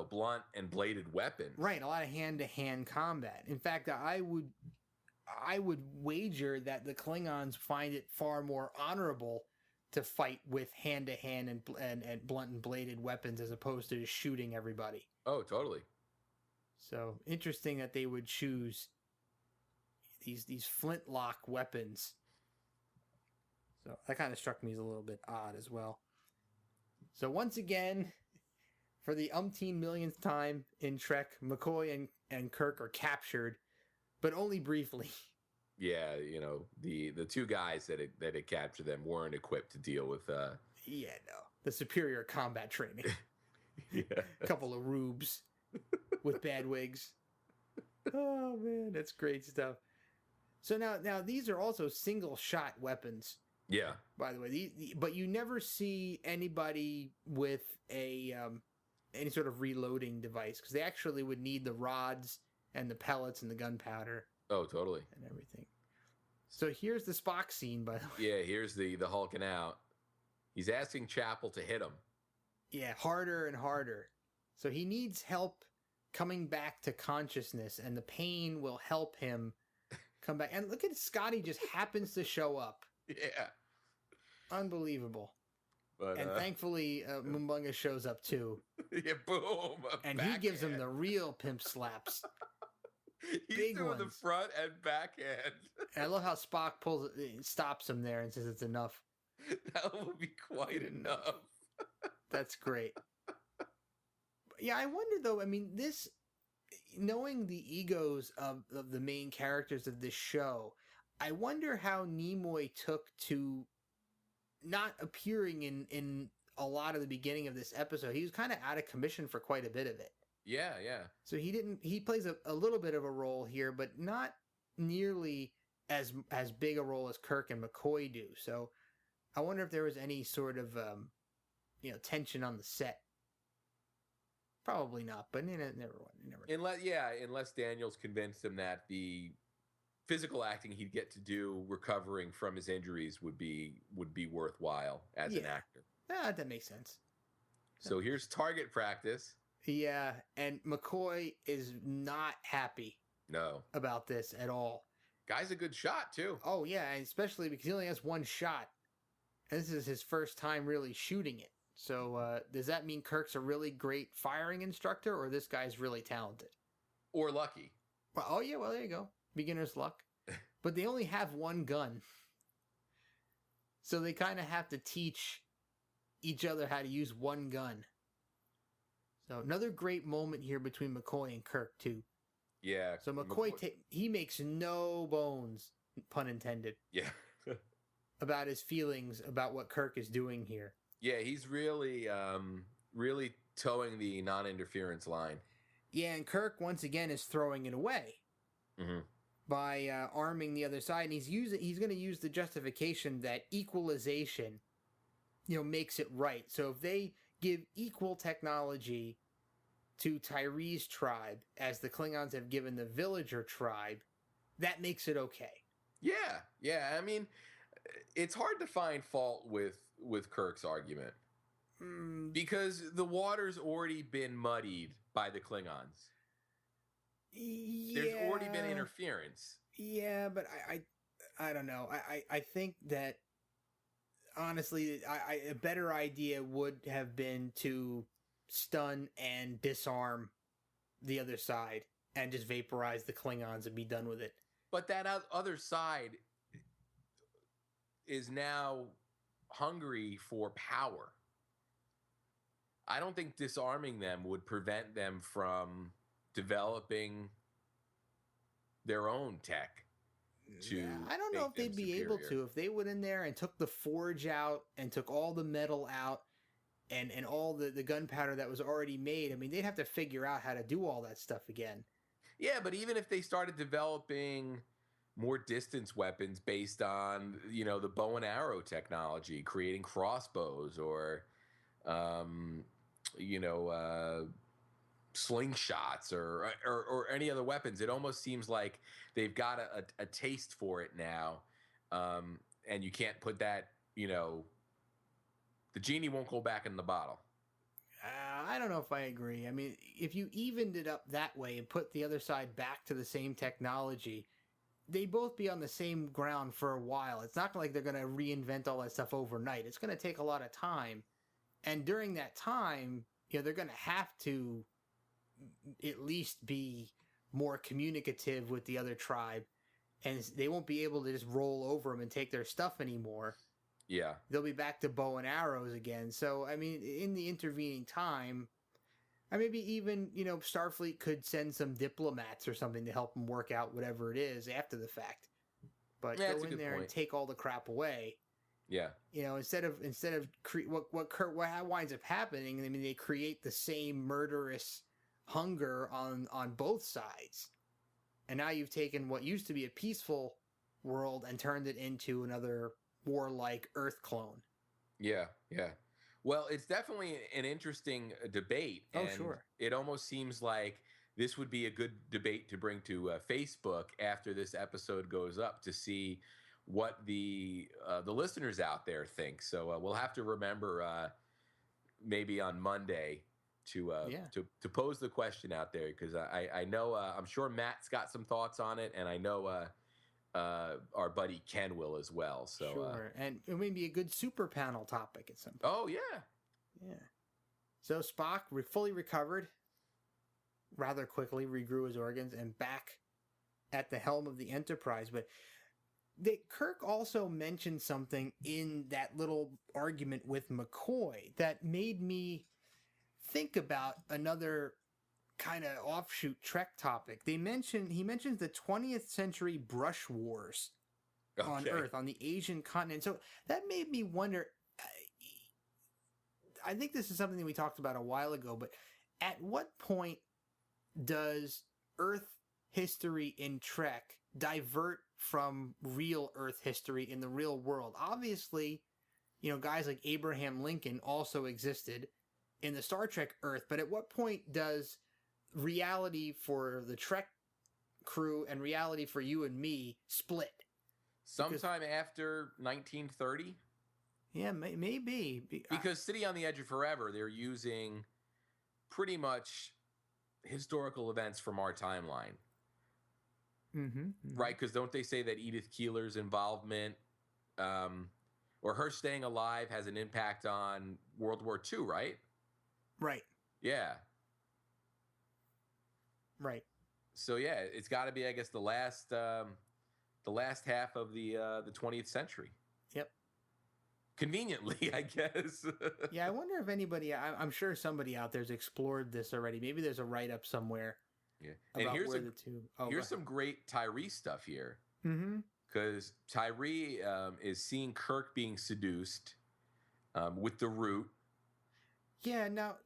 blunt and bladed weapons. Right, a lot of hand-to-hand combat. In fact, I would wager that the Klingons find it far more honorable to fight with hand-to-hand and blunt and bladed weapons as opposed to just shooting everybody. Oh, totally. So, interesting that they would choose these flintlock weapons. So that kind of struck me as a little bit odd as well. So once again, for the umpteen millionth time in Trek, McCoy and Kirk are captured, but only briefly. Yeah, the two guys that had captured them weren't equipped to deal with... the superior combat training. Yeah. A couple of rubes with bad wigs. Oh, man, that's great stuff. So now these are also single-shot weapons. Yeah. By the way, but you never see anybody with any sort of reloading device because they actually would need the rods and the pellets and the gunpowder. Oh, totally. And everything. So here's the Spock scene, by the way. Yeah, here's the hulking out. He's asking Chapel to hit him. Yeah, harder and harder. So he needs help coming back to consciousness, and the pain will help him come back. And look at Scotty just happens to show up. Yeah. Unbelievable. But, and thankfully, Mumbunga shows up too. Yeah, boom. And he gives him the real pimp slaps. He's Big doing ones. the front and backhand. And I love how Spock stops him there and says it's enough. That will be quite enough. That's great. Yeah, I wonder though, I mean, knowing the egos of the main characters of this show, I wonder how Nimoy took to not appearing in a lot of the beginning of this episode. He was kind of out of commission for quite a bit of it. Yeah. So he plays a little bit of a role here, but not nearly as big a role as Kirk and McCoy do. So I wonder if there was any sort of, tension on the set. Probably not, but never. Unless Daniels convinced him that the physical acting he'd get to do recovering from his injuries would be worthwhile as an actor. Yeah, that makes sense. So here's target practice. Yeah, and McCoy is not happy. No. About this at all. Guy's a good shot too. Oh yeah, and especially because he only has one shot. And this is his first time really shooting it. So does that mean Kirk's a really great firing instructor, or this guy's really talented? Or lucky. Well, there you go. Beginner's luck. But they only have one gun. So they kind of have to teach each other how to use one gun. So another great moment here between McCoy and Kirk, too. Yeah. So McCoy he makes no bones, pun intended. Yeah. about his feelings about what Kirk is doing here. Yeah, he's really towing the non-interference line. Yeah, and Kirk once again is throwing it away by arming the other side, and he's going to use the justification that equalization, makes it right. So if they give equal technology to Tyree's tribe as the Klingons have given the villager tribe, that makes it okay. Yeah. I mean, it's hard to find fault with Kirk's argument. Because the water's already been muddied by the Klingons. Yeah. There's already been interference. Yeah, but I don't know. I think that, honestly, a better idea would have been to stun and disarm the other side and just vaporize the Klingons and be done with it. But that other side is now hungry for power. I don't think disarming them would prevent them from developing their own tech. I don't know if they'd be able to. If they went in there and took the forge out and took all the metal out and all the gunpowder that was already made, I mean, they'd have to figure out how to do all that stuff again. Yeah, but even if they started developing more distance weapons based on, the bow and arrow technology, creating crossbows or, slingshots or any other weapons, it almost seems like they've got a taste for it now. And you can't put that, the genie won't go back in the bottle. I don't know if I agree. I mean, if you evened it up that way and put the other side back to the same technology, they'd both be on the same ground for a while. It's not like they're going to reinvent all that stuff overnight. It's going to take a lot of time. And during that time, they're going to have to at least be more communicative with the other tribe. And they won't be able to just roll over them and take their stuff anymore. Yeah. They'll be back to bow and arrows again. So, I mean, in the intervening time, maybe even, Starfleet could send some diplomats or something to help them work out whatever it is after the fact. But go in there and take all the crap away. Yeah. Instead of what winds up happening, I mean, they create the same murderous hunger on both sides. And now you've taken what used to be a peaceful world and turned it into another warlike Earth clone. Yeah, yeah. Well, it's definitely an interesting debate. And sure. It almost seems like this would be a good debate to bring to Facebook after this episode goes up to see what the listeners out there think. So we'll have to remember maybe on Monday to pose the question out there, because I know I'm sure Matt's got some thoughts on it, and I know our buddy Ken will as well. So sure, and it may be a good super panel topic at some point. Oh yeah. So Spock fully recovered rather quickly, regrew his organs, and back at the helm of the Enterprise. But Kirk also mentioned something in that little argument with McCoy that made me think about another kind of offshoot Trek topic. He mentions the 20th century brush wars on Earth, on the Asian continent. So that made me wonder, I think this is something that we talked about a while ago, but at what point does Earth history in Trek divert from real Earth history in the real world? Obviously, guys like Abraham Lincoln also existed in the Star Trek Earth, but at what point does reality for the Trek crew and reality for you and me split? Sometime after 1930? Yeah, maybe. Because City on the Edge of Forever, they're using pretty much historical events from our timeline. Mm-hmm. Right? Because don't they say that Edith Keeler's involvement or her staying alive has an impact on World War II, right? Right. Yeah. Right. So yeah, it's got to be, I guess, the last half of the 20th century. Yep. Conveniently, I guess. Yeah, I wonder if anybody, I'm sure somebody out there's explored this already. Maybe there's a write-up somewhere. Yeah. And here's some great Tyree stuff here. Mm-hmm. Because Tyree is seeing Kirk being seduced with the Root. Yeah, now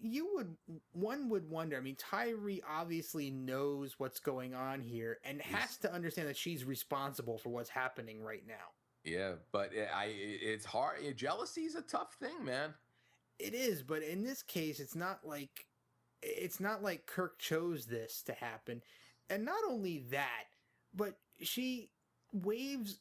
one would wonder, I mean, Tyree obviously knows what's going on here and has to understand that she's responsible for what's happening right now. Yeah, but it's hard. Jealousy is a tough thing, man. It is, but in this case, it's not like Kirk chose this to happen. And not only that, but she waves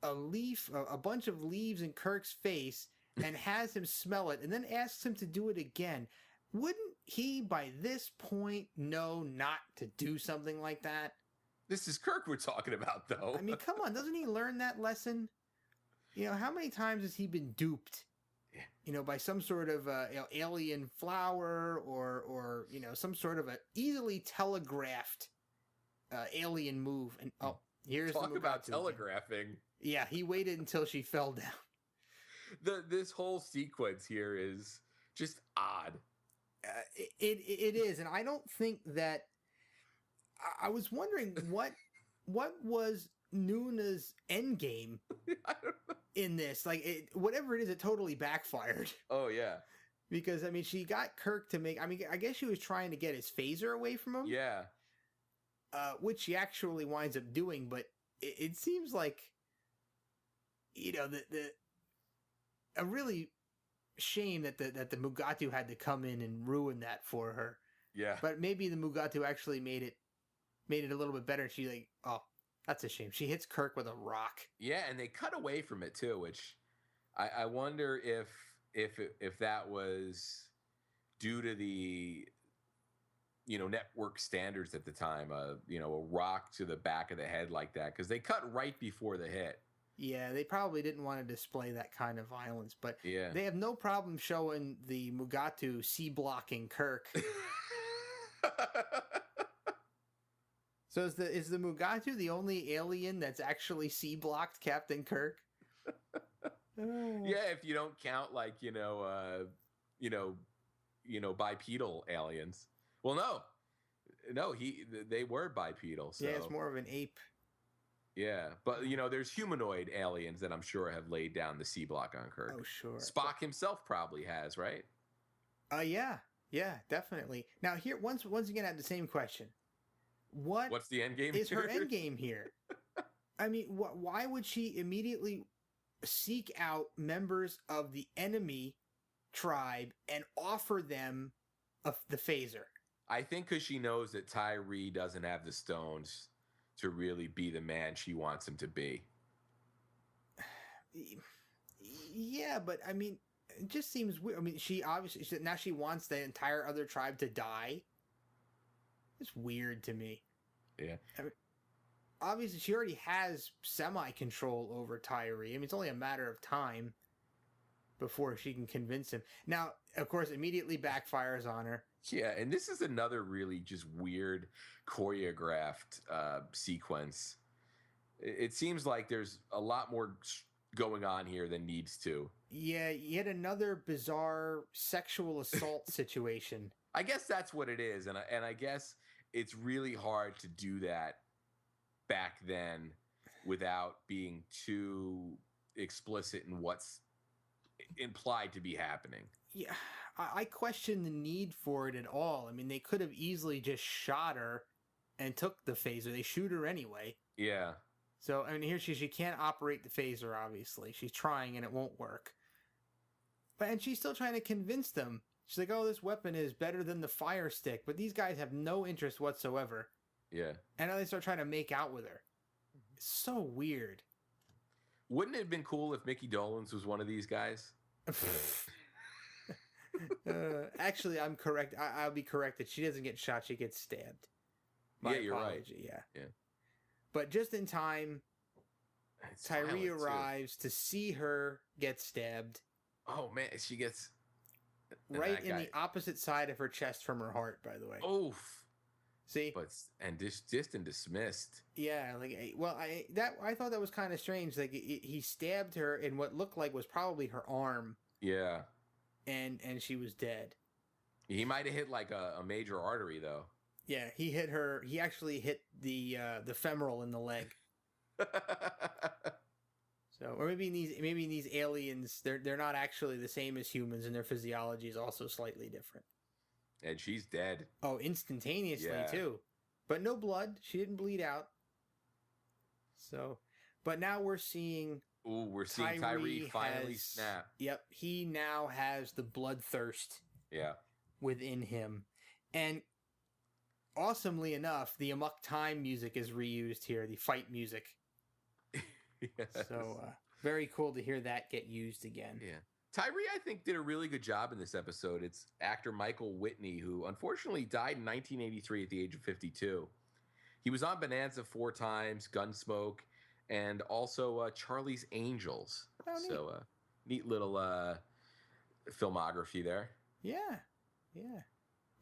a leaf, a bunch of leaves in Kirk's face, and has him smell it and then asks him to do it again, wouldn't he by this point know not to do something like that? This is Kirk we're talking about, though. I mean, come on, doesn't he learn that lesson? How many times has he been duped? By some sort of alien flower or some sort of a easily telegraphed alien move. And here's talk the about telegraphing. Again. Yeah, he waited until she fell down. This whole sequence here is just odd. It is, and I don't think that. I was wondering what was Nuna's end game in this. Like, whatever it is, it totally backfired. Oh, yeah. Because, I mean, she got Kirk to make... I mean, I guess she was trying to get his phaser away from him. Yeah. Which she actually winds up doing, but it seems like, a really shame that the Mugatu had to come in and ruin that for her. Yeah. But maybe the Mugatu actually made it a little bit better. She like, oh, that's a shame. She hits Kirk with a rock. Yeah, and they cut away from it too, which I wonder if that was due to the network standards at the time. A rock to the back of the head like that, because they cut right before the hit. Yeah, they probably didn't want to display that kind of violence, but yeah, they have no problem showing the Mugatu C-blocking Kirk. So is the Mugatu the only alien that's actually C-blocked Captain Kirk? Yeah, if you don't count like bipedal aliens. Well, no, they were bipedal. So. Yeah, it's more of an ape. Yeah, but there's humanoid aliens that I'm sure have laid down the C block on Kirk. Oh, sure. Spock himself probably has, right? Yeah, definitely. Now here, once again, I have the same question. What's the end game? Is her end game here? I mean, why would she immediately seek out members of the enemy tribe and offer them the phaser? I think because she knows that Tyree doesn't have the stones to really be the man she wants him to be. Yeah, but I mean, it just seems weird. I mean, she wants the entire other tribe to die. It's weird to me. Yeah. I mean, obviously, she already has semi-control over Tyree. I mean, it's only a matter of time before she can convince him. Now, of course, immediately backfires on her. Yeah, and this is another really just weird choreographed sequence. It seems like there's a lot more going on here than needs to. Yeah, yet another bizarre sexual assault situation. I guess that's what it is, and I guess it's really hard to do that back then without being too explicit in what's implied to be happening. Yeah, I question the need for it at all. I mean, they could have easily just shot her and took the phaser. They shoot her anyway. Yeah. So, I mean, here she can't operate the phaser, obviously. She's trying and it won't work. And she's still trying to convince them. She's like, oh, this weapon is better than the fire stick. But these guys have no interest whatsoever. Yeah. And now they start trying to make out with her. It's so weird. Wouldn't it have been cool if Mickey Dolenz was one of these guys? Actually, I'm correct. I'll be corrected. She doesn't get shot. She gets stabbed. My apology. You're right. Yeah. But just in time, Tyree arrives to see her get stabbed. Oh, man. She gets... right in the opposite side of her chest from her heart, by the way. Oof. See? And dismissed and dismissed. Yeah, I thought that was kind of strange. Like he stabbed her in what looked like was probably her arm. Yeah. And she was dead. He might have hit like a major artery though. Yeah, he hit her. He actually hit the femoral in the leg. So, or maybe in these aliens, they're not actually the same as humans, and their physiology is also slightly different. And she's dead. Oh, instantaneously too, but no blood. She didn't bleed out. So, but now we're seeing. Ooh, we're seeing Tyree finally snap. Yep, he now has the bloodthirst. Yeah. Within him, and awesomely enough, the Amok Time music is reused here. The fight music. Yes. So very cool to hear that get used again. Yeah. Tyree, I think, did a really good job in this episode. It's actor Michael Whitney, who unfortunately died in 1983 at the age of 52. He was on Bonanza 4 times, Gunsmoke, and also Charlie's Angels. Oh, neat. So, neat little filmography there. Yeah.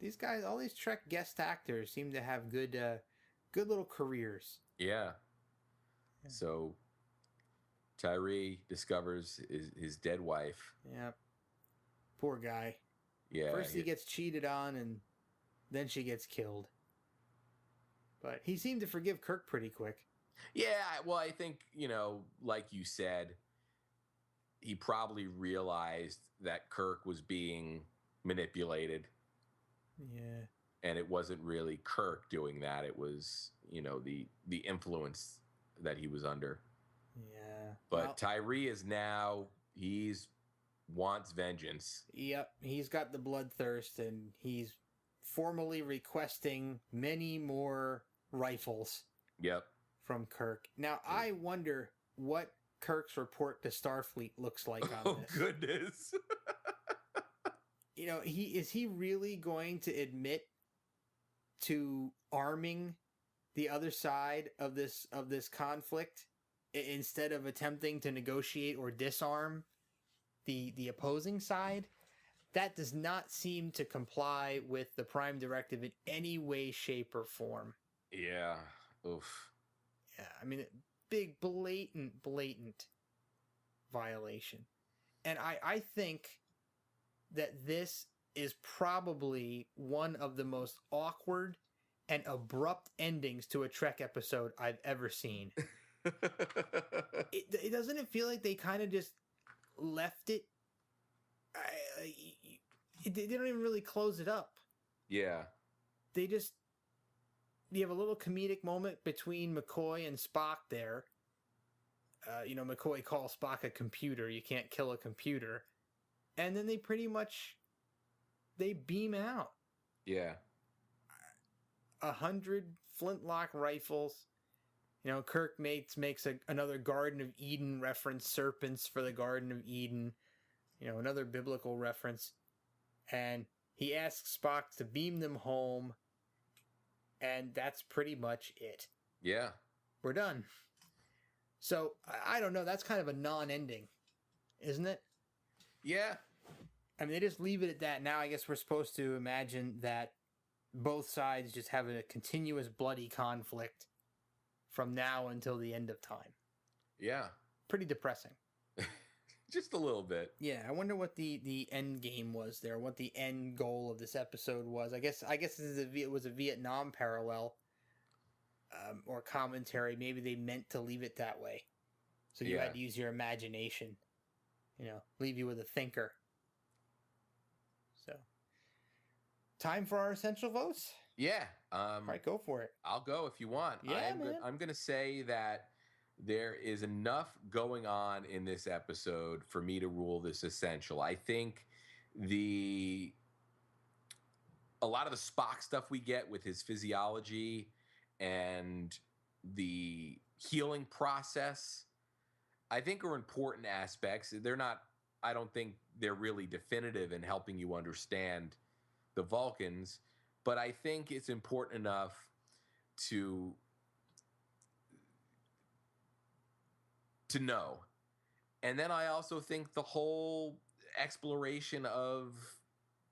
These guys, all these Trek guest actors seem to have good little careers. Yeah. So Tyree discovers his dead wife. Yeah. Poor guy. Yeah. First he gets cheated on, and then she gets killed. But he seemed to forgive Kirk pretty quick. Yeah, well, I think, like you said, he probably realized that Kirk was being manipulated. Yeah. And it wasn't really Kirk doing that. It was, the influence that he was under. Yeah. But Tyree is now, wants vengeance. Yep. He's got the bloodthirst, and he's formally requesting many more rifles. Yep. From Kirk. Now, I wonder what Kirk's report to Starfleet looks like on this. Oh, goodness. Is he really going to admit to arming the other side of this conflict instead of attempting to negotiate or disarm the opposing side? That does not seem to comply with the Prime Directive in any way, shape, or form. Yeah. Oof. Yeah, I mean, big, blatant violation. And I think that this is probably one of the most awkward and abrupt endings to a Trek episode I've ever seen. It doesn't it feel like they kind of just left it? They don't even really close it up. Yeah. You have a little comedic moment between McCoy and Spock there. McCoy calls Spock a computer. You can't kill a computer. And then they beam out. Yeah. 100 flintlock rifles. Kirk makes another Garden of Eden reference, serpents for the Garden of Eden. Another biblical reference. And he asks Spock to beam them home. And that's pretty much it. Yeah. We're done. So, I don't know. That's kind of a non-ending, isn't it? Yeah. I mean, they just leave it at that. Now I guess we're supposed to imagine that both sides just have a continuous bloody conflict from now until the end of time. Yeah. Pretty depressing. Just a little bit. Yeah, I wonder what the end game was there, what the end goal of this episode was. I guess it was a Vietnam parallel or commentary. Maybe they meant to leave it that way. So you had to use your imagination. Leave you with a thinker. So, time for our essential votes? Yeah. All right, go for it. I'll go if you want. Yeah, I'm going to say that there is enough going on in this episode for me to rule this essential. I think a lot of the Spock stuff we get with his physiology and the healing process, I think are important aspects. I don't think they're really definitive in helping you understand the Vulcans, but I think it's important enough to know. And then I also think the whole exploration of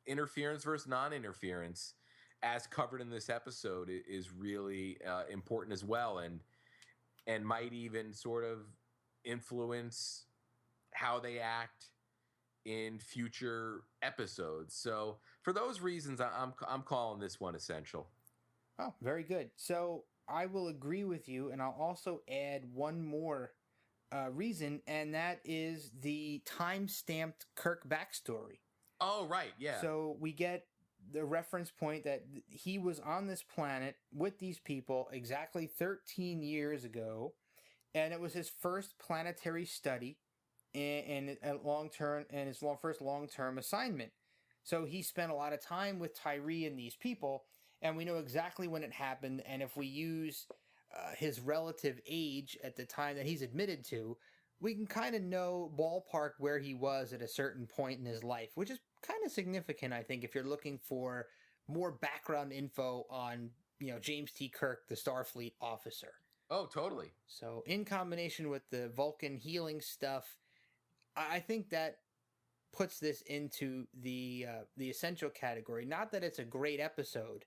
interference versus non-interference, as covered in this episode, is really important as well, and might even sort of influence how they act in future episodes. So for those reasons, I'm calling this one essential. Oh, very good. So I will agree with you, and I'll also add one more reason, and that is the time-stamped Kirk backstory. Oh, right, yeah. So we get the reference point that he was on this planet with these people exactly 13 years ago, and it was his first planetary study and his first long-term assignment. So he spent a lot of time with Tyree and these people, and we know exactly when it happened, and if we use his relative age at the time that he's admitted to, we can kind of know ballpark where he was at a certain point in his life, which is kind of significant, I think, if you're looking for more background info on, James T. Kirk, the Starfleet officer. Oh, totally. So in combination with the Vulcan healing stuff, I think that puts this into the essential category. Not that it's a great episode,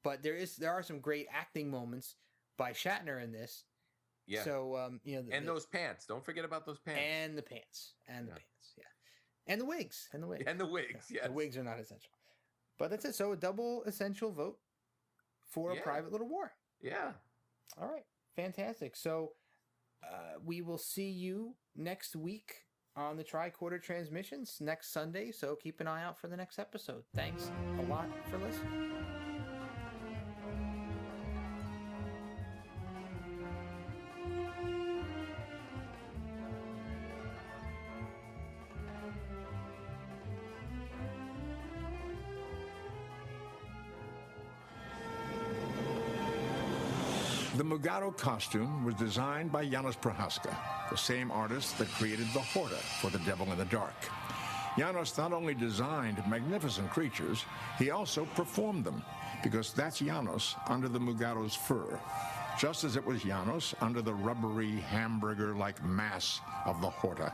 but there are some great acting moments by Shatner in this. Yeah. So those pants. Don't forget about those pants. And the pants. And the pants. Yeah. And the wigs. And the wigs. Yeah. Yes. The wigs are not essential. But that's it. So a double essential vote for A Private Little War. Yeah. All right. Fantastic. So we will see you next week on the Tricorder Transmissions next Sunday. So keep an eye out for the next episode. Thanks a lot for listening. The Mugato costume was designed by Janos Prohaska, the same artist that created the Horta for The Devil in the Dark. Janos not only designed magnificent creatures, he also performed them, because that's Janos under the Mugato's fur, just as it was Janos under the rubbery, hamburger-like mass of the Horta.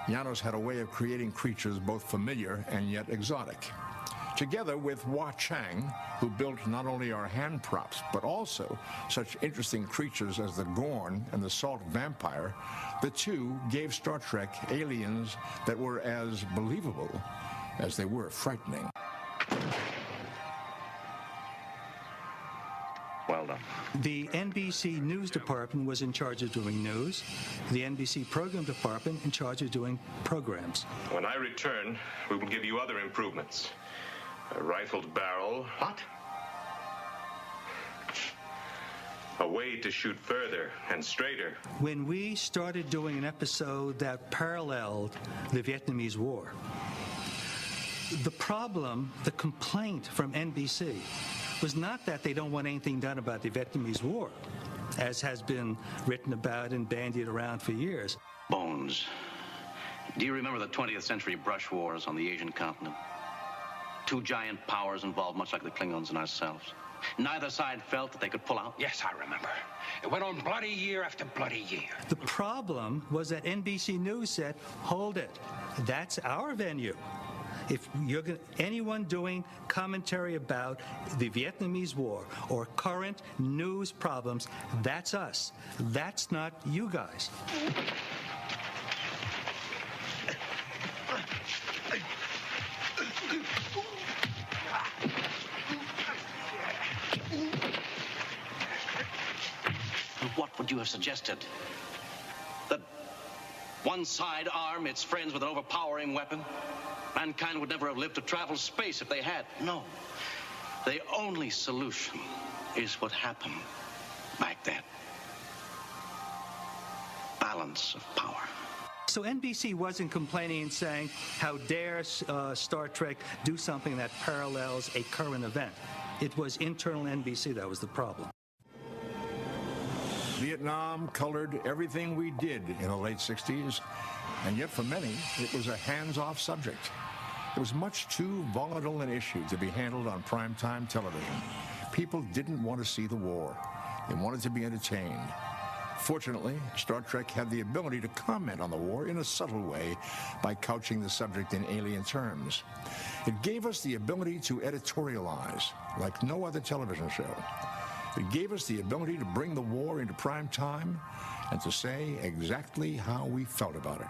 Janos had a way of creating creatures both familiar and yet exotic. Together with Hua Chang, who built not only our hand props, but also such interesting creatures as the Gorn and the Salt Vampire, the two gave Star Trek aliens that were as believable as they were frightening. Well done. The NBC News Department was in charge of doing news. The NBC Program Department in charge of doing programs. When I return, we will give you other improvements. A rifled barrel. What? A way to shoot further and straighter. When we started doing an episode that paralleled the Vietnamese War, the problem, the complaint from NBC, was not that they don't want anything done about the Vietnamese War, as has been written about and bandied around for years. Bones. Do you remember the 20th century brush wars on the Asian continent? Two giant powers involved, much like the Klingons and ourselves. Neither side felt that they could pull out. Yes, I remember. It went on bloody year after bloody year. The problem was that NBC News said, hold it, that's our venue. If you're anyone doing commentary about the Vietnamese War or current news problems, that's us. That's not you guys. What would you have suggested? That one side arm its friends with an overpowering weapon? Mankind would never have lived to travel space if they had. No. The only solution is what happened back then. Balance of power. So NBC wasn't complaining and saying, how dare Star Trek do something that parallels a current event. It was internal NBC that was the problem. Vietnam colored everything we did in the late 60s, and yet for many, it was a hands-off subject. It was much too volatile an issue to be handled on primetime television. People didn't want to see the war. They wanted to be entertained. Fortunately, Star Trek had the ability to comment on the war in a subtle way by couching the subject in alien terms. It gave us the ability to editorialize like no other television show. It gave us the ability to bring the war into prime time and to say exactly how we felt about it.